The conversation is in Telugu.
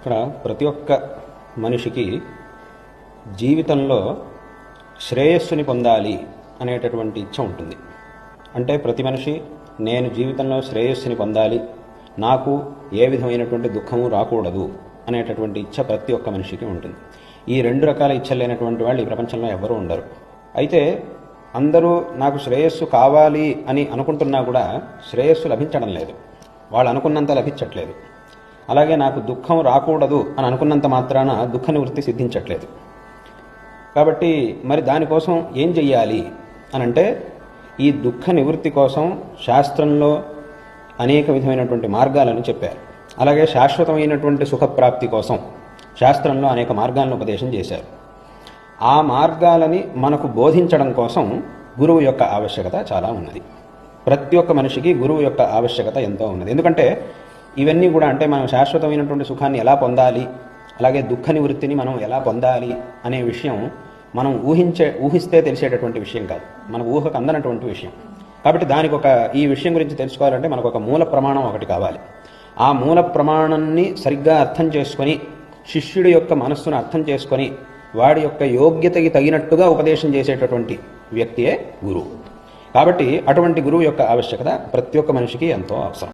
ఇక్కడ ప్రతి ఒక్క మనిషికి జీవితంలో శ్రేయస్సుని పొందాలి అనేటటువంటి ఇచ్చ ఉంటుంది. అంటే ప్రతి మనిషి నేను జీవితంలో శ్రేయస్సుని పొందాలి, నాకు ఏ విధమైనటువంటి దుఃఖము రాకూడదు అనేటటువంటి ఇచ్చ ప్రతి ఒక్క మనిషికి ఉంటుంది. ఈ రెండు రకాల ఇచ్చలు లేనటువంటి వాళ్ళు ఈ ప్రపంచంలో ఎవరూ ఉండరు. అయితే అందరూ నాకు శ్రేయస్సు కావాలి అని అనుకుంటున్నా కూడా శ్రేయస్సు లభించడం లేదు, వాళ్ళు అనుకున్నంత లభించట్లేదు. అలాగే నాకు దుఃఖం రాకూడదు అని అనుకున్నంత మాత్రాన దుఃఖ నివృత్తి సిద్ధించట్లేదు. కాబట్టి మరి దానికోసం ఏం చెయ్యాలి అని అంటే, ఈ దుఃఖ నివృత్తి కోసం శాస్త్రంలో అనేక విధమైనటువంటి మార్గాలను చెప్పారు. అలాగే శాశ్వతమైనటువంటి సుఖప్రాప్తి కోసం శాస్త్రంలో అనేక మార్గాలను ఉపదేశం చేశారు. ఆ మార్గాలని మనకు బోధించడం కోసం గురువు యొక్క ఆవశ్యకత చాలా ఉన్నది. ప్రతి ఒక్క మనిషికి గురువు యొక్క ఆవశ్యకత ఎంతో ఉన్నది. ఎందుకంటే ఇవన్నీ కూడా అంటే మనం శాశ్వతమైనటువంటి సుఖాన్ని ఎలా పొందాలి, అలాగే దుఃఖ నివృత్తిని మనం ఎలా పొందాలి అనే విషయం మనం ఊహిస్తే తెలిసేటటువంటి విషయం కాదు, మన ఊహకు అందనటువంటి విషయం. కాబట్టి దానికి ఈ విషయం గురించి తెలుసుకోవాలంటే మనకు ఒక మూల ప్రమాణం ఒకటి కావాలి. ఆ మూల ప్రమాణాన్ని సరిగ్గా అర్థం చేసుకొని, శిష్యుడి యొక్క మనస్సును అర్థం చేసుకొని, వాడి యొక్క యోగ్యతకి తగినట్టుగా ఉపదేశం చేసేటటువంటి వ్యక్తియే గురువు. కాబట్టి అటువంటి గురువు యొక్క ఆవశ్యకత ప్రతి ఒక్క మనిషికి ఎంతో అవసరం.